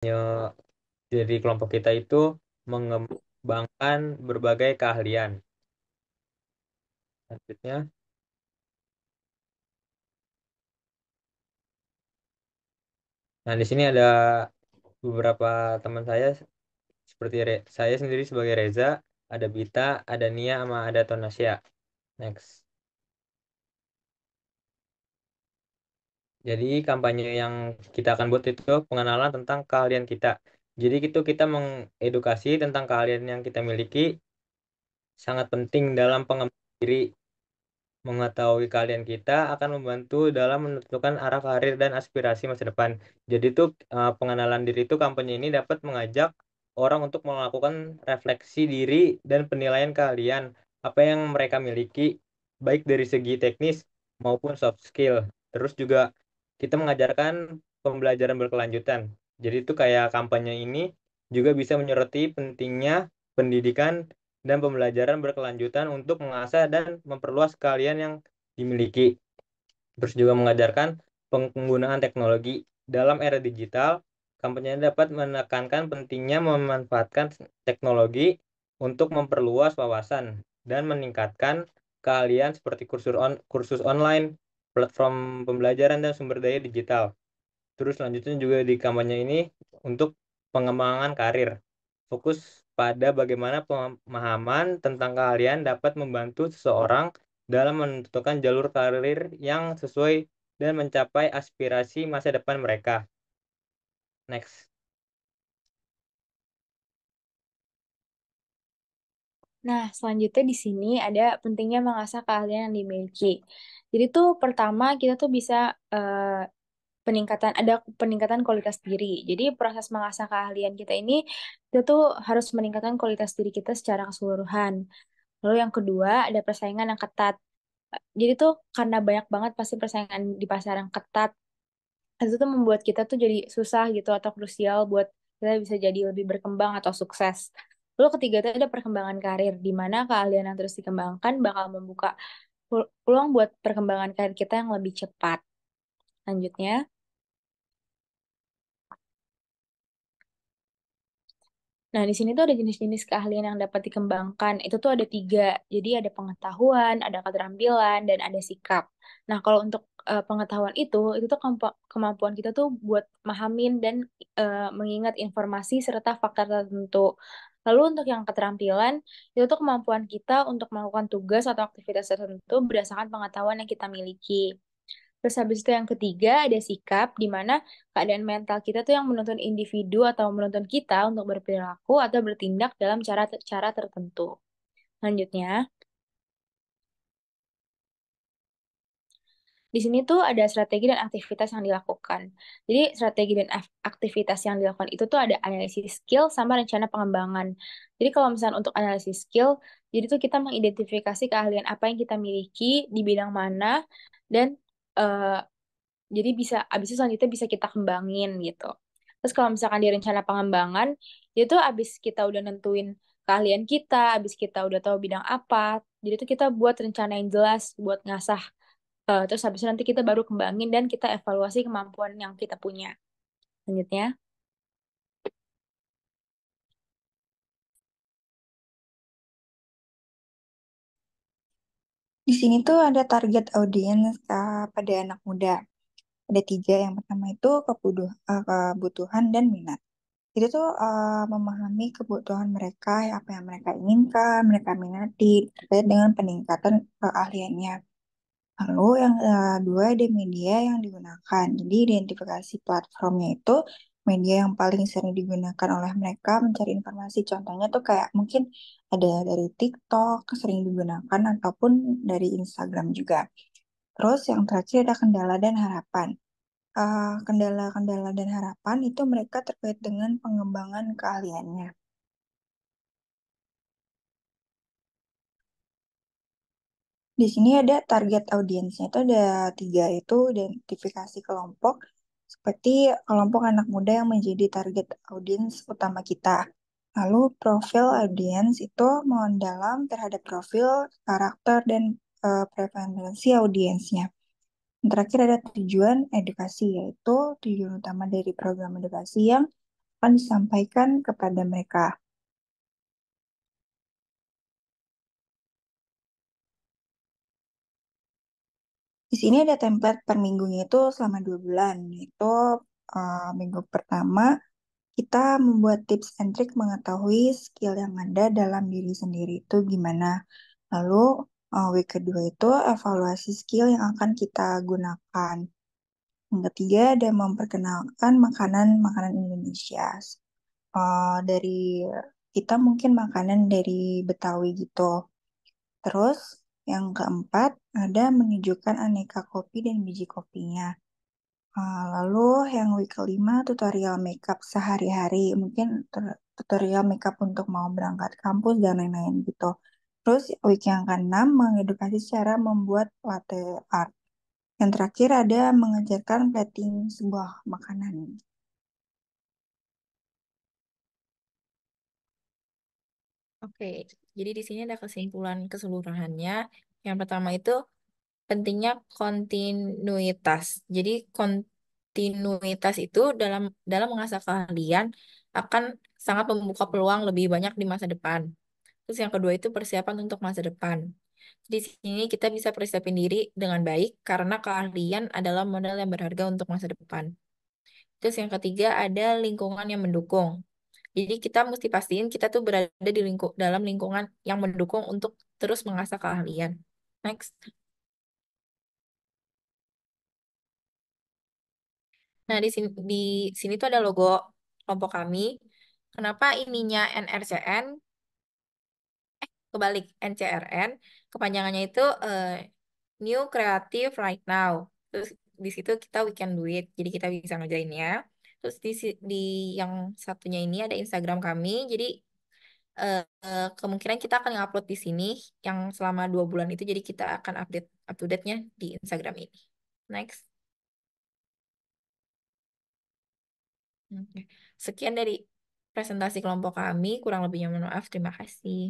Dari kelompok kita itu mengembangkan berbagai keahlian. Selanjutnya, nah di sini ada beberapa teman saya seperti saya sendiri sebagai Reza, ada Bita, ada Nia, sama ada Tonasya. Next. Jadi kampanye yang kita akan buat itu pengenalan tentang keahlian kita. Jadi itu kita mengedukasi tentang keahlian yang kita miliki sangat penting dalam pengembangan diri. Mengetahui keahlian kita akan membantu dalam menentukan arah karir dan aspirasi masa depan. Jadi itu pengenalan diri itu kampanye ini dapat mengajak orang untuk melakukan refleksi diri dan penilaian keahlian apa yang mereka miliki, baik dari segi teknis maupun soft skill. Terus juga kita mengajarkan pembelajaran berkelanjutan. Jadi itu kayak kampanye ini juga bisa menyoroti pentingnya pendidikan dan pembelajaran berkelanjutan untuk mengasah dan memperluas keahlian yang dimiliki. Terus juga mengajarkan penggunaan teknologi dalam era digital. Kampanye dapat menekankan pentingnya memanfaatkan teknologi untuk memperluas wawasan dan meningkatkan keahlian seperti kursus online, platform pembelajaran dan sumber daya digital. Terus selanjutnya juga di kampanye ini untuk pengembangan karir. Fokus pada bagaimana pemahaman tentang keahlian dapat membantu seseorang dalam menentukan jalur karir yang sesuai dan mencapai aspirasi masa depan mereka. Next. Nah, selanjutnya di sini ada pentingnya mengasah keahlian yang dimiliki. Jadi tuh pertama kita tuh bisa eh, ada peningkatan kualitas diri. Jadi proses mengasah keahlian kita ini kita tuh harus meningkatkan kualitas diri kita secara keseluruhan. Lalu yang kedua ada persaingan yang ketat. Jadi tuh karena banyak banget pasti persaingan di pasar yang ketat, itu tuh membuat kita tuh jadi susah gitu atau krusial buat kita bisa jadi lebih berkembang atau sukses. Lalu ketiga itu ada perkembangan karir, di mana keahlian yang terus dikembangkan bakal membuka peluang buat perkembangan karir kita yang lebih cepat. Lanjutnya, nah di sini tuh ada jenis-jenis keahlian yang dapat dikembangkan. Itu tuh ada tiga, jadi ada pengetahuan, ada keterampilan, dan ada sikap. Nah kalau untuk pengetahuan itu tuh kemampuan kita tuh buat mahamin dan mengingat informasi serta fakta tertentu. Lalu untuk yang keterampilan, itu tuh kemampuan kita untuk melakukan tugas atau aktivitas tertentu berdasarkan pengetahuan yang kita miliki. Terus habis itu yang ketiga ada sikap, di mana keadaan mental kita tuh yang menuntun individu atau menuntun kita untuk berperilaku atau bertindak dalam cara tertentu. Selanjutnya, di sini tuh ada strategi dan aktivitas yang dilakukan. Jadi strategi dan aktivitas yang dilakukan itu tuh ada analisis skill sama rencana pengembangan. Jadi kalau misalnya untuk analisis skill, jadi tuh kita mengidentifikasi keahlian apa yang kita miliki di bidang mana dan eh, jadi bisa abis itu selanjutnya bisa kita kembangin gitu. Terus kalau misalkan di rencana pengembangan, itu abis kita udah nentuin keahlian kita, abis kita udah tahu bidang apa, jadi itu kita buat rencana yang jelas buat ngasah. Terus habis itu nanti kita baru kembangin dan kita evaluasi kemampuan yang kita punya. Selanjutnya. Di sini tuh ada target audiens pada anak muda. Ada tiga. Yang pertama itu kebutuhan dan minat. Itu tuh memahami kebutuhan mereka, apa yang mereka inginkan, mereka minati terkait dengan peningkatan keahliannya. Lalu yang kedua ada media yang digunakan. Jadi identifikasi platformnya itu media yang paling sering digunakan oleh mereka mencari informasi. Contohnya tuh kayak mungkin ada dari TikTok sering digunakan ataupun dari Instagram juga. Terus yang terakhir ada kendala dan harapan. Kendala-kendala dan harapan itu mereka terkait dengan pengembangan keahliannya. Di sini ada target audiensnya itu ada tiga, itu identifikasi kelompok seperti kelompok anak muda yang menjadi target audiens utama kita. Lalu profil audiens itu mendalam terhadap profil, karakter, dan preferensi audiensnya. Yang terakhir ada tujuan edukasi, yaitu tujuan utama dari program edukasi yang akan disampaikan kepada mereka. Di sini ada template per minggunya itu selama 2 bulan. Itu minggu pertama kita membuat tips and trick mengetahui skill yang ada dalam diri sendiri itu gimana. Lalu week kedua itu evaluasi skill yang akan kita gunakan. Yang ketiga ada memperkenalkan makanan-makanan Indonesia. Dari kita mungkin makanan dari Betawi gitu. Terus yang keempat ada menunjukkan aneka kopi dan biji kopinya. Lalu yang week kelima tutorial makeup sehari-hari, mungkin tutorial makeup untuk mau berangkat kampus dan lain-lain gitu. Terus week yang keenam mengedukasi cara membuat latte art. Yang terakhir ada mengajarkan plating sebuah makanan. Oke, jadi di sini ada kesimpulan keseluruhannya. Yang pertama itu pentingnya kontinuitas. Jadi kontinuitas itu dalam dalam mengasah keahlian akan sangat membuka peluang lebih banyak di masa depan. Terus yang kedua itu persiapan untuk masa depan. Di sini kita bisa persiapin diri dengan baik karena keahlian adalah modal yang berharga untuk masa depan. Terus yang ketiga ada lingkungan yang mendukung. Jadi kita mesti pastiin kita tuh berada di dalam lingkungan yang mendukung untuk terus mengasah keahlian. Next. Nah, di sini tuh ada logo kelompok kami. Kenapa ininya NRCN? Kebalik NCRN. Kepanjangannya itu New Creative Right Now. Terus di situ kita we can do it. Jadi kita bisa ngerjainnya. Terus di yang satunya ini ada Instagram kami. Jadi kemungkinan kita akan upload di sini yang selama 2 bulan itu. Jadi kita akan update up to date-nya di Instagram ini. Next. Oke. Sekian dari presentasi kelompok kami. Kurang lebihnya mohon maaf. Terima kasih.